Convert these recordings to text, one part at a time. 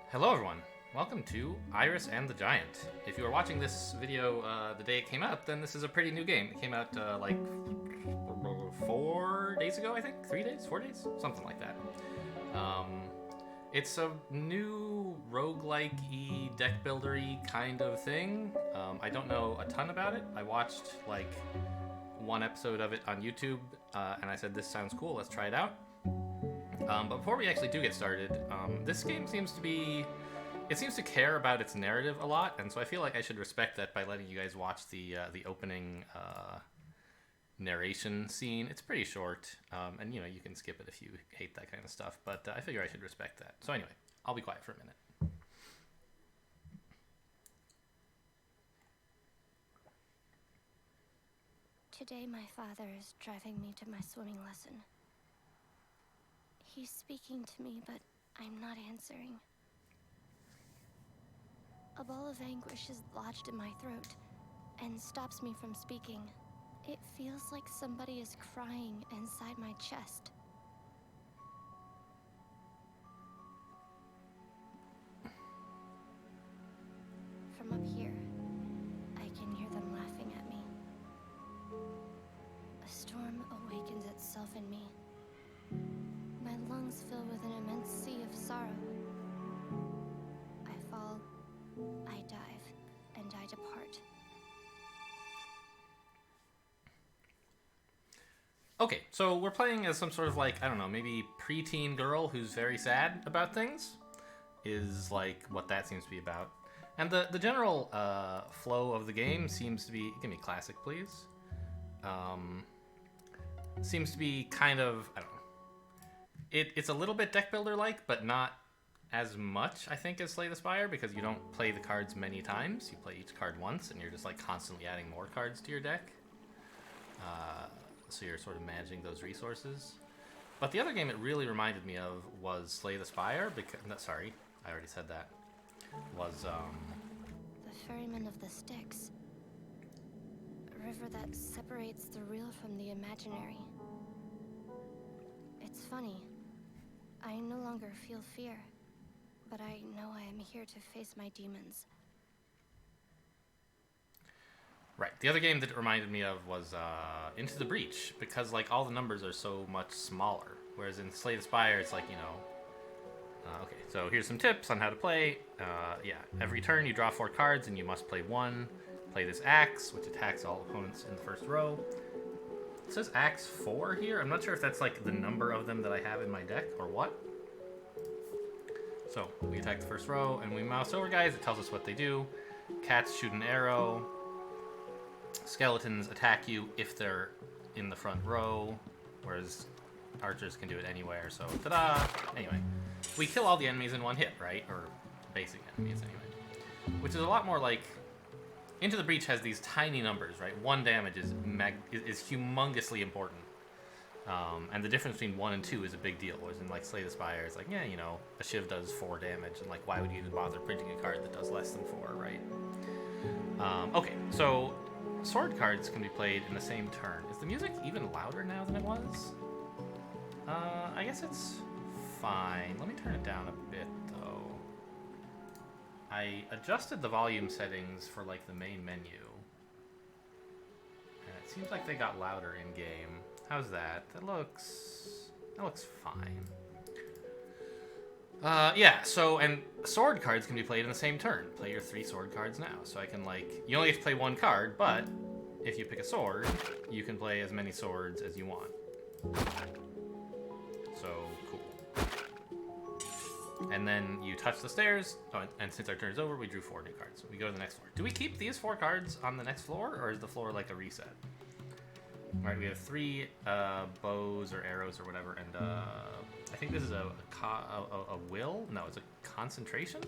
Hello everyone, welcome to Iris and the Giant. If you are watching this video the day it came out, then this is a pretty new game. It came out like 4 days ago, I think? 3 days? 4 days? Something like that. It's a new roguelike-y, deck builder-y kind of thing. I don't know a ton about it. I watched like one episode of it on YouTube, and I said, this sounds cool, let's try it out. But before we actually do get started, this game seems to care about its narrative a lot, and so I feel like I should respect that by letting you guys watch the opening narration scene. It's pretty short, and you can skip it if you hate that kind of stuff, but I figure I should respect that. So anyway, I'll be quiet for a minute. Today my father is driving me to my swimming lesson. He's speaking to me, but I'm not answering. A ball of anguish is lodged in my throat and stops me from speaking. It feels like somebody is crying inside my chest. From up here, I can hear them laughing at me. A storm awakens itself in me. My lungs fill with an immense sea of sorrow. I fall, I dive, and I depart. Okay, so we're playing as some sort of like, I don't know, maybe preteen girl who's very sad about things, is like what that seems to be about. And the general flow of the game seems to be, give me classic please, seems to be kind of, I don't know, it's a little bit deck builder like, but not as much, I think, as Slay the Spire, because you don't play the cards many times. You play each card once, and you're just like constantly adding more cards to your deck. So you're sort of managing those resources. But the other game it really reminded me of was Slay the Spire, because, no, sorry, I already said that, was, The ferryman of the Styx. A river that separates the real from the imaginary. It's funny. I no longer feel fear, but I know I am here to face my demons. right. The other game that it reminded me of was Into the Breach, because like all the numbers are so much smaller, whereas in Slay the Spire it's like, okay, so here's some tips on how to play. Yeah, every turn you draw 4 cards and you must play one. Play this axe, which attacks all opponents in the first row. It says axe 4 here. I'm not sure if that's like the number of them that I have in my deck or what. So we attack the first row and we mouse over guys. It tells us what they do. Cats shoot an arrow. Skeletons attack you if they're in the front row, whereas archers can do it anywhere. So ta-da! Anyway, we kill all the enemies in one hit, right? Or basic enemies anyway. Which is a lot more like Into the Breach has these tiny numbers, right? 1 damage is humongously important. And the difference between 1 and 2 is a big deal. Whereas in like Slay the Spire, it's like, yeah, a shiv does 4 damage, and like, why would you even bother printing a card that does less than 4, right? Okay, so sword cards can be played in the same turn. Is the music even louder now than it was? I guess it's fine. Let me turn it down a bit, though. I adjusted the volume settings for like the main menu, and it seems like they got louder in game. How's that? That looks fine. Yeah. So, and sword cards can be played in the same turn. Play your 3 sword cards now. So I can like, you only get to play 1 card, but if you pick a sword, you can play as many swords as you want. So cool. And then you touch the stairs, and since our turn is over, we drew 4 new cards. We go to the next floor. Do we keep these 4 cards on the next floor, or is the floor like a reset? All right, we have 3 bows or arrows or whatever, and I think this is a will? No, it's a concentration?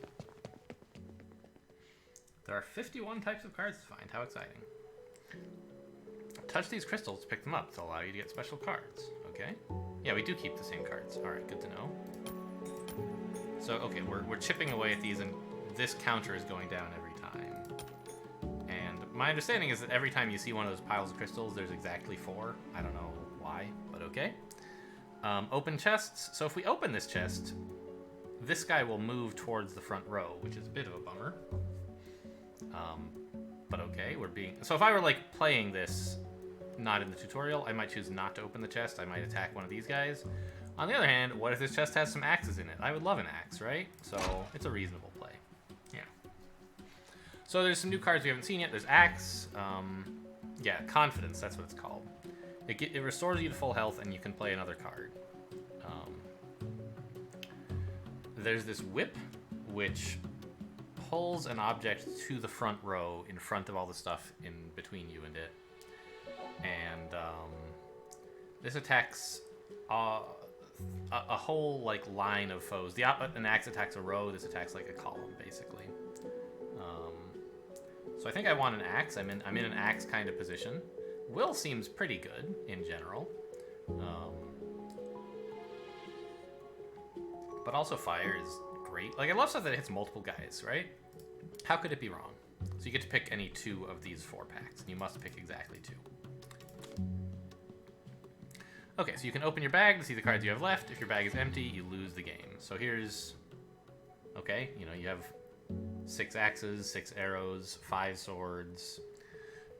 There are 51 types of cards to find. How exciting. Touch these crystals to pick them up. They'll allow you to get special cards. Okay. Yeah, we do keep the same cards. All right, good to know. So, okay, we're chipping away at these, and this counter is going down every time. And my understanding is that every time you see one of those piles of crystals, there's exactly 4. I don't know why, but okay. Open chests. So if we open this chest, this guy will move towards the front row, which is a bit of a bummer. But okay, we're being... So if I were, like, playing this not in the tutorial, I might choose not to open the chest. I might attack one of these guys. On the other hand, what if this chest has some axes in it? I would love an axe, right? So it's a reasonable play. Yeah. So there's some new cards we haven't seen yet. There's Axe. Yeah, Confidence, that's what it's called. It restores you to full health, and you can play another card. There's this Whip, which pulls an object to the front row in front of all the stuff in between you and it. And this attacks a whole like line of foes. An axe attacks a row. This attacks like a column, basically. So I think I want an axe. I'm in an axe kind of position. Will seems pretty good in general, but also fire is great. Like I love stuff that hits multiple guys, right? How could it be wrong? So you get to pick any 2 of these 4 packs, and you must pick exactly 2. Okay, so you can open your bag to see the cards you have left. If your bag is empty, you lose the game. So here's... Okay, you know, you have 6 axes, 6 arrows, 5 swords,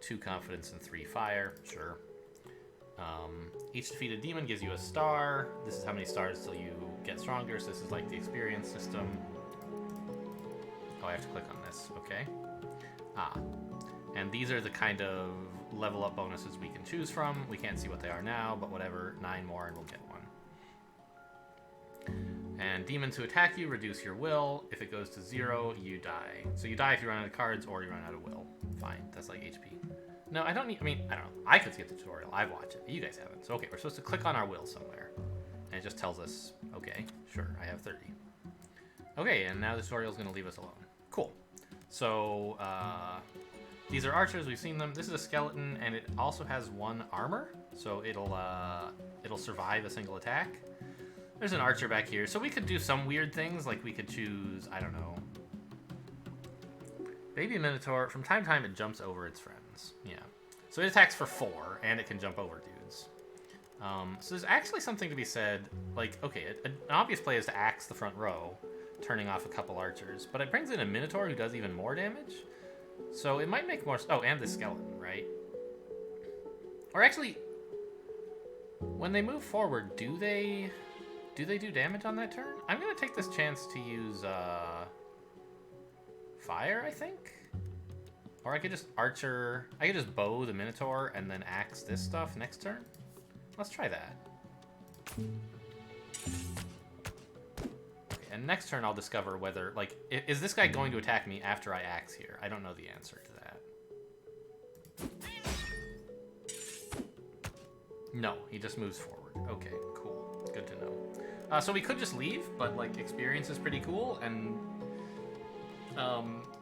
2 confidence, and 3 fire. Sure. Each defeated demon gives you a star. This is how many stars till you get stronger. So this is like the experience system. Oh, I have to click on this. Okay. And these are the kind of level up bonuses we can choose from. We can't see what they are now, but whatever. 9 more and we'll get one. And demons who attack you reduce your will. If it goes to 0, you die. So you die if you run out of cards or you run out of will. Fine. That's like HP. No, I don't need... I mean, I don't know. I could skip the tutorial. I've watched it. You guys haven't. So, okay, we're supposed to click on our will somewhere. And it just tells us, okay, sure, I have 30. Okay, and now the tutorial is going to leave us alone. Cool. So, these are archers. We've seen them. This is a skeleton, and it also has 1 armor. So it'll survive a single attack. There's an archer back here. So we could do some weird things, like we could choose, I don't know, Baby Minotaur. From time to time, it jumps over its friends. Yeah. So it attacks for 4, and it can jump over dudes. So there's actually something to be said, like, okay, an obvious play is to axe the front row, turning off a couple archers, but it brings in a Minotaur who does even more damage. So it might make more... Oh, and the skeleton, right? Or actually, when they move forward, do they do damage on that turn? I'm going to take this chance to use fire, I think? Or I could just bow the Minotaur and then axe this stuff next turn. Let's try that. Okay, and next turn I'll discover whether, like, is this guy going to attack me after I axe here? I don't know the answer to that. No, he just moves forward. Okay, cool. Good to know. So we could just leave, but, like, experience is pretty cool, and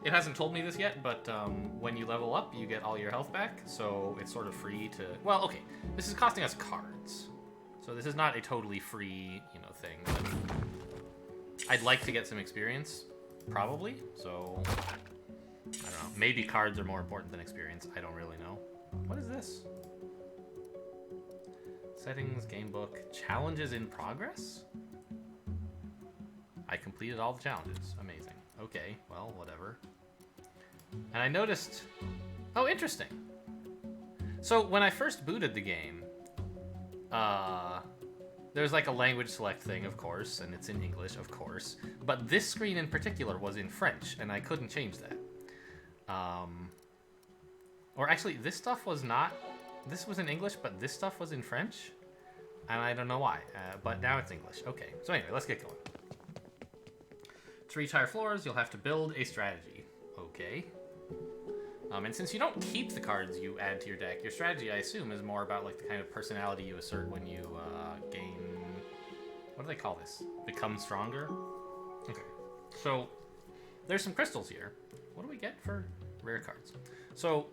it hasn't told me this yet, but when you level up, you get all your health back, so it's sort of free to... Well, okay, this is costing us cards, so this is not a totally free, you know, thing. But I'd like to get some experience, probably, so... I don't know. Maybe cards are more important than experience. I don't really know. What is this? Settings, game book, challenges in progress? I completed all the challenges. Amazing. Okay, well, whatever. And I noticed... Oh, interesting. So, when I first booted the game, there's like a language select thing, of course, and it's in English, of course. But this screen in particular was in French, and I couldn't change that. Or actually, this stuff was not... This was in English, but this stuff was in French. And I don't know why, but now it's English. Okay, so anyway, let's get going. To reach higher floors, you'll have to build a strategy. Okay. And since you don't keep the cards you add to your deck, your strategy, I assume, is more about like the kind of personality you assert when you gain... What do they call this? Become stronger? Okay. So, there's some crystals here. What do we get for rare cards? So,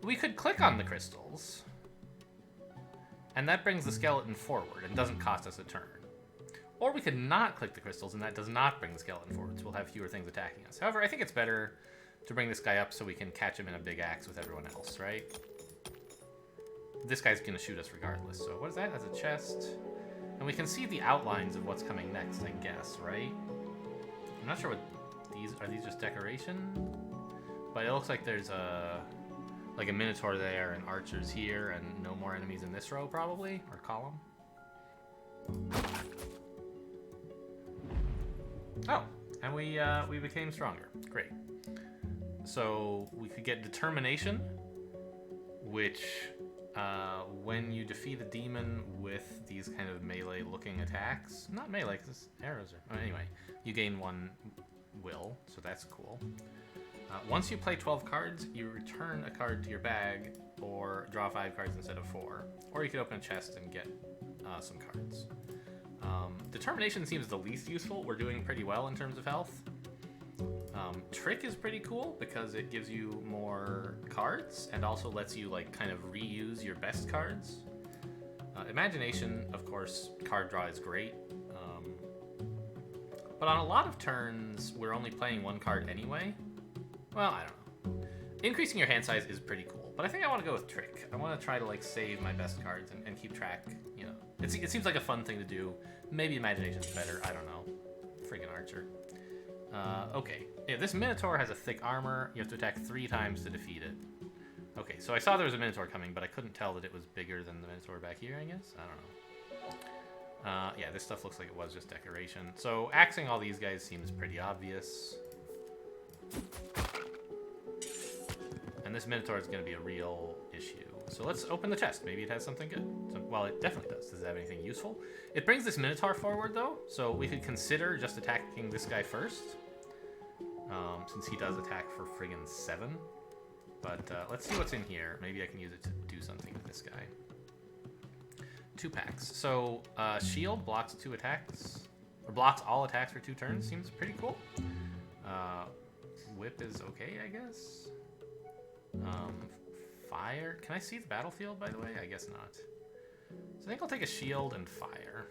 we could click on the crystals, and that brings the skeleton forward and doesn't cost us a turn. Or we could not click the crystals, and that does not bring the skeleton forward, so we'll have fewer things attacking us. However, I think it's better to bring this guy up so we can catch him in a big axe with everyone else, right? This guy's going to shoot us regardless. So what is that? That's a chest. And And we can see the outlines of what's coming next, I guess, right? I'm not sure what these are. These just decoration? But it looks like there's like a minotaur there and archers here and no more enemies in this row probably, or column. Oh, and we became stronger. Great. So we could get determination, which when you defeat a demon with these kind of melee-looking attacks, not melee, because arrows are. Oh, anyway, you gain 1 will, so that's cool. Once you play 12 cards, you return a card to your bag, or draw 5 cards instead of 4. Or you could open a chest and get some cards. Determination seems the least useful. We're doing pretty well in terms of health. Trick is pretty cool because it gives you more cards and also lets you like kind of reuse your best cards. Imagination, of course, card draw is great. But on a lot of turns, we're only playing 1 card anyway. Well, I don't know. Increasing your hand size is pretty cool, but I think I want to go with Trick. I want to try to like save my best cards and keep track, you know. It seems like a fun thing to do. Maybe Imagination's better, I don't know. Friggin' Archer. Okay. Yeah, this Minotaur has a thick armor. You have to attack 3 times to defeat it. Okay, so I saw there was a Minotaur coming, but I couldn't tell that it was bigger than the Minotaur back here, I guess? I don't know. Yeah, this stuff looks like it was just decoration. So axing all these guys seems pretty obvious. And this Minotaur is going to be a real issue. So let's open the chest. Maybe it has something good. Well, it definitely does. Does it have anything useful? It brings this Minotaur forward, though. So we could consider just attacking this guy first. Since he does attack for friggin' 7. But let's see what's in here. Maybe I can use it to do something with this guy. 2 packs. So shield blocks 2 attacks. Or blocks all attacks for 2 turns. Seems pretty cool. Whip is okay, I guess. Fire. Can I see the battlefield, by the way? I guess not. So I think I'll take a shield and fire.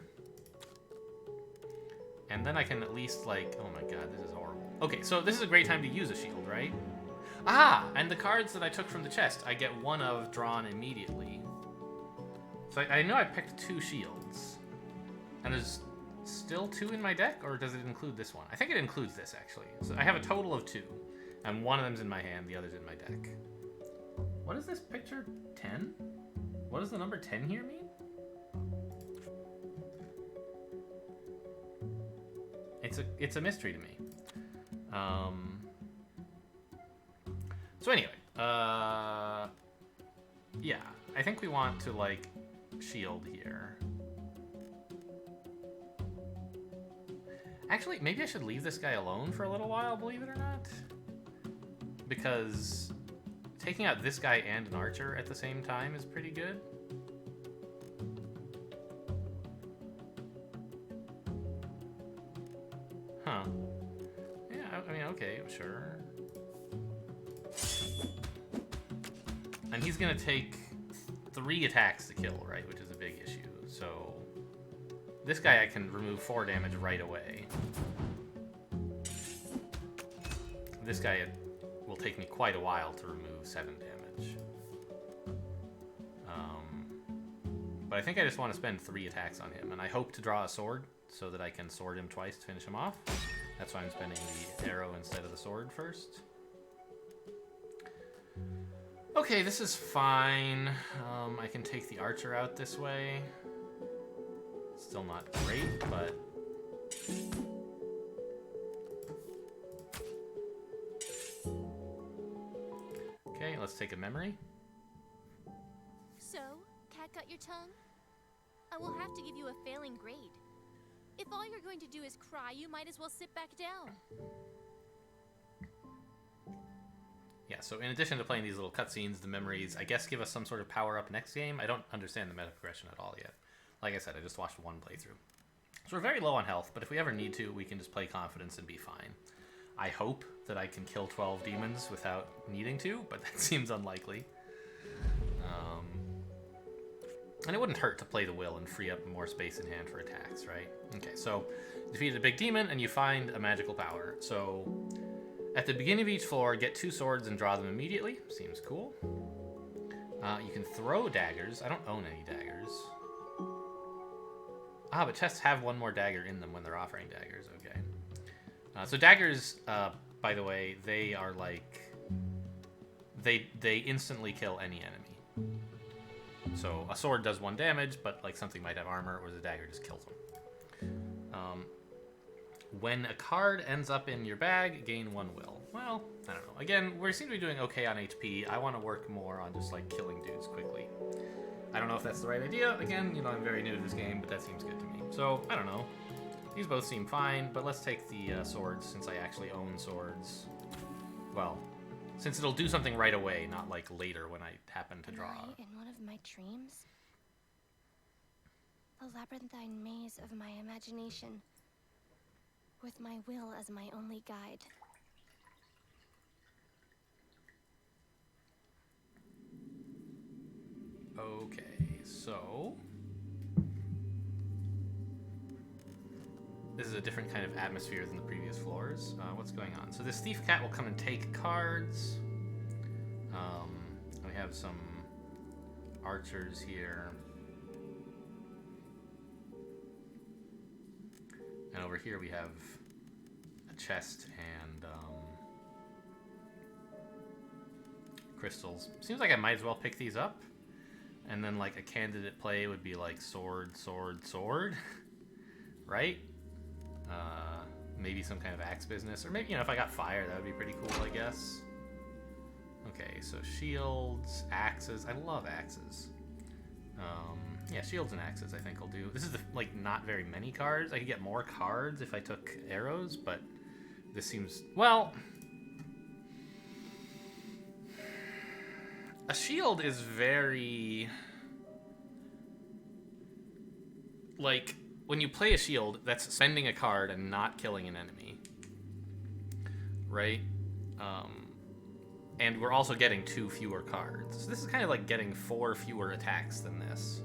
And then I can at least, like... Oh my god, this is horrible. Okay, so this is a great time to use a shield, right? Ah! And the cards that I took from the chest, I get 1 of drawn immediately. So I know I picked 2 shields. And there's still 2 in my deck? Or does it include this one? I think it includes this, actually. So I have a total of 2. And 1 of them's in my hand, the other's in my deck. What is this picture? 10? What does the number 10 here mean? It's a mystery to me. So anyway, yeah, I think we want to like shield here. Actually, maybe I should leave this guy alone for a little while, believe it or not. Because taking out this guy and an archer at the same time is pretty good. Huh. Yeah, I mean, okay, sure. And he's gonna take 3 attacks to kill, right? Which is a big issue. So this guy I can remove 4 damage right away. This guy will take me quite a while to remove 7 damage. But I think I just want to spend 3 attacks on him, and I hope to draw a sword so that I can sword him twice to finish him off. That's why I'm spending the arrow instead of the sword first. Okay, this is fine. I can take the archer out this way. Still not great, but... Okay, let's take a memory. So, cat got your tongue? I will have to give you a failing grade. If all you're going to do is cry, you might as well sit back down. Yeah, so in addition to playing these little cutscenes, the memories, I guess, give us some sort of power-up next game. I don't understand the meta progression at all yet. Like I said, I just watched 1 playthrough. So we're very low on health, but if we ever need to, we can just play confidence and be fine. I hope that I can kill 12 demons without needing to, but that seems unlikely. And it wouldn't hurt to play the will and free up more space in hand for attacks, right? Okay, so defeated a big demon, and you find a magical power. So at the beginning of each floor, get 2 swords and draw them immediately. Seems cool. You can throw daggers. I don't own any daggers. Ah, but chests have one more dagger in them when they're offering daggers. Okay. So daggers, by the way, they are like... They instantly kill any enemy. So a sword does 1 damage, but like something might have armor, or the dagger just kills them. When a card ends up in your bag, gain 1 will. Well, I don't know. Again, we seem to be doing okay on HP. I want to work more on just like killing dudes quickly. I don't know if that's the right idea. Again, you know, I'm very new to this game, but that seems good to me. So, I don't know. These both seem fine, but let's take the swords since I actually own swords. Well, since it'll do something right away, not like later when I happen to draw. Am I in one of my dreams? The labyrinthine maze of my imagination, with my will as my only guide. Okay, so... This is a different kind of atmosphere than the previous floors. What's going on? So this thief cat will come and take cards. We have some archers here. And over here we have a chest and crystals. Seems like I might as well pick these up. And then like a candidate play would be like sword, sword, sword. Right? Maybe some kind of axe business. Or maybe, you know, if I got fire, that would be pretty cool, I guess. Okay, so shields, axes. I love axes. Yeah, shields and axes I think will do. This is, like, not very many cards. I could get more cards if I took arrows, but this seems... Well... A shield is very... Like... When you play a shield, that's spending a card and not killing an enemy. Right? And we're also getting 2 fewer cards. So this is kind of like getting 4 fewer attacks than this.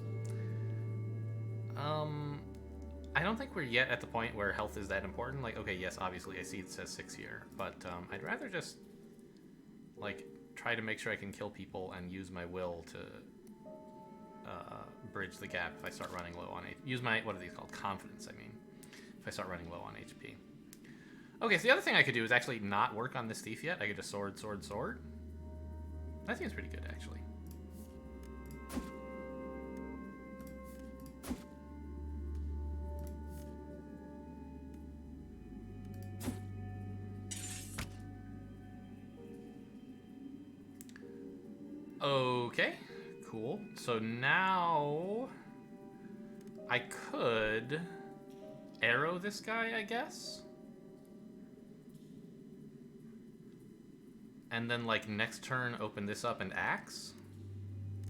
I don't think we're yet at the point where health is that important. Like, okay, yes, obviously I see it says 6 here. But I'd rather just, like, try to make sure I can kill people and use my will to... bridge the gap if I start running low on HP. Use my, what are these called? Confidence, I mean. If I start running low on HP. Okay, so the other thing I could do is actually not work on this thief yet. I could just sword, sword, sword. That seems pretty good, actually. Okay. Cool. So now I could arrow this guy, I guess. And then, like, next turn, open this up and axe.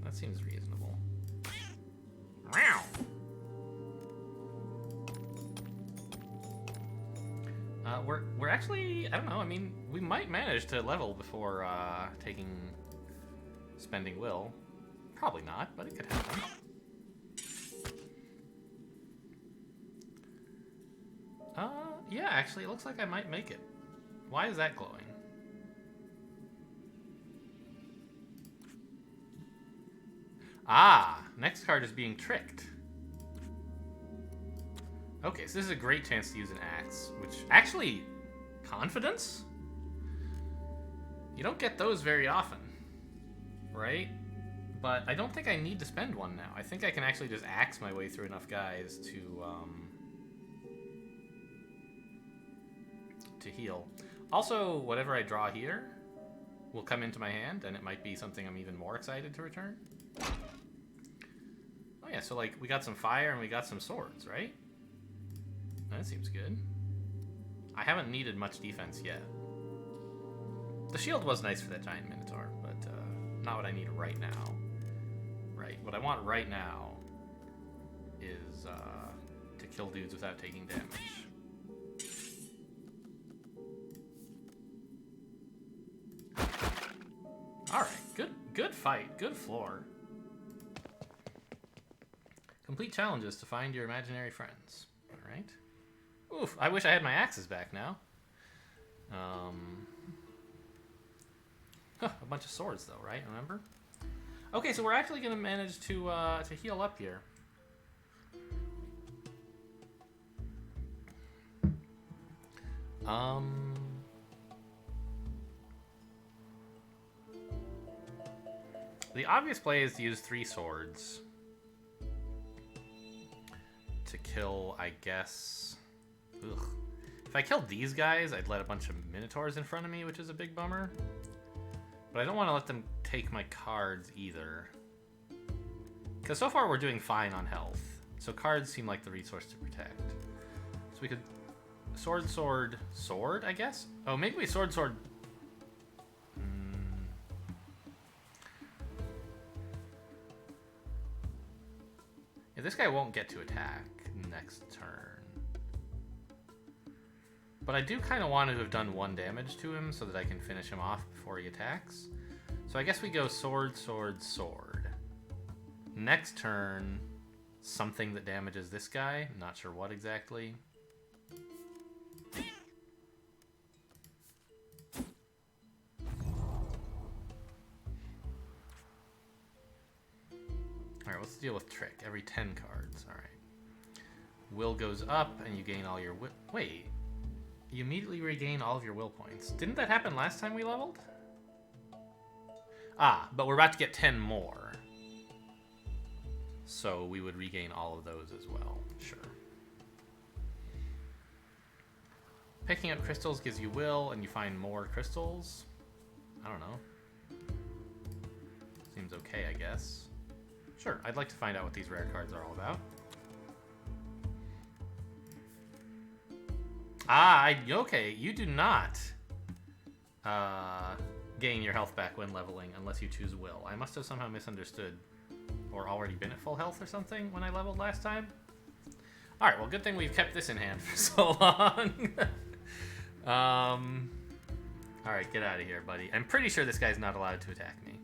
That seems reasonable. Wow. We're actually, I don't know, I mean, we might manage to level before spending will. Probably not, but it could happen. Yeah, actually, it looks like I might make it. Why is that glowing? Ah, next card is being tricked. Okay, so this is a great chance to use an axe, which actually, confidence? You don't get those very often, right? But I don't think I need to spend one now. I think I can actually just axe my way through enough guys to heal. Also, whatever I draw here will come into my hand, and it might be something I'm even more excited to return. Oh yeah, so like we got some fire and we got some swords, right? That seems good. I haven't needed much defense yet. The shield was nice for that giant minotaur, but not what I need right now. Right, what I want right now is to kill dudes without taking damage. Alright, good fight, good floor. Complete challenges to find your imaginary friends. Alright. Oof, I wish I had my axes back now. A bunch of swords though, right? Remember? Okay, so we're actually gonna manage to heal up here. The obvious play is to use 3 swords to kill, I guess. Ugh. If I killed these guys, I'd let a bunch of minotaurs in front of me, which is a big bummer. But I don't want to let them take my cards either. Because so far we're doing fine on health. So cards seem like the resource to protect. So we could sword, sword, sword, I guess? Oh, maybe we sword, sword. Yeah, this guy won't get to attack next turn. But I do kind of want to have done 1 damage to him so that I can finish him off before he attacks. So I guess we go sword, sword, sword. Next turn, something that damages this guy. Not sure what exactly. Alright, what's the deal with Trick? Every 10 cards. Alright. Will goes up, and you gain all your will. Wait. You immediately regain all of your will points. Didn't that happen last time we leveled? Ah, but we're about to get 10 more. So we would regain all of those as well. Sure. Picking up crystals gives you will, and you find more crystals. I don't know. Seems okay, I guess. Sure, I'd like to find out what these rare cards are all about. Ah, okay, you do not gain your health back when leveling unless you choose will. I must have somehow misunderstood or already been at full health or something when I leveled last time. Alright, well, good thing we've kept this in hand for so long. Alright, get out of here, buddy. I'm pretty sure this guy's not allowed to attack me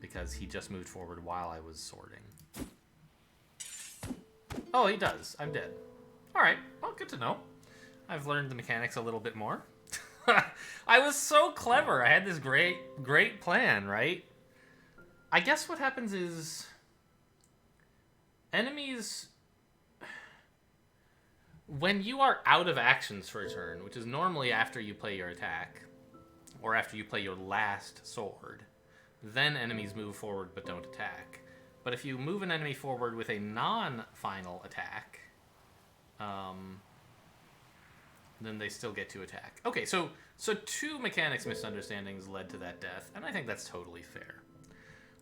because he just moved forward while I was sorting. Oh, he does. I'm dead. Alright, well, good to know. I've learned the mechanics a little bit more. I was so clever. I had this great plan, right? I guess what happens is enemies, when you are out of actions for a turn, which is normally after you play your attack or after you play your last sword, then enemies move forward but don't attack. But if you move an enemy forward with a non-final attack, then they still get to attack. Okay, so 2 mechanics misunderstandings led to that death, and I think that's totally fair.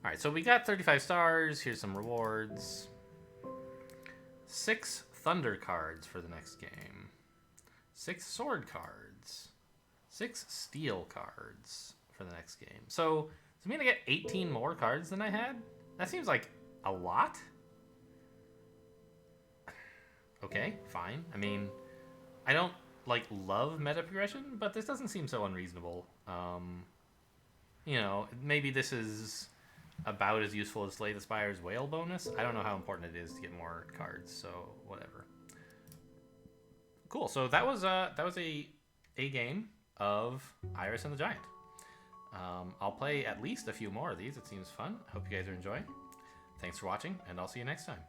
Alright, so we got 35 stars. Here's some rewards. 6 thunder cards for the next game. 6 sword cards. 6 steel cards for the next game. So, does it mean I get 18 more cards than I had? That seems like a lot. Okay, fine. I mean, I don't love meta progression, but this doesn't seem so unreasonable. You know, maybe this is about as useful as Slay the Spire's whale bonus. I don't know how important it is to get more cards, so whatever. Cool. So that was a game of Iris and the Giant. I'll play at least a few more of these. It seems fun. Hope you guys are enjoying. Thanks for watching, and I'll see you next time.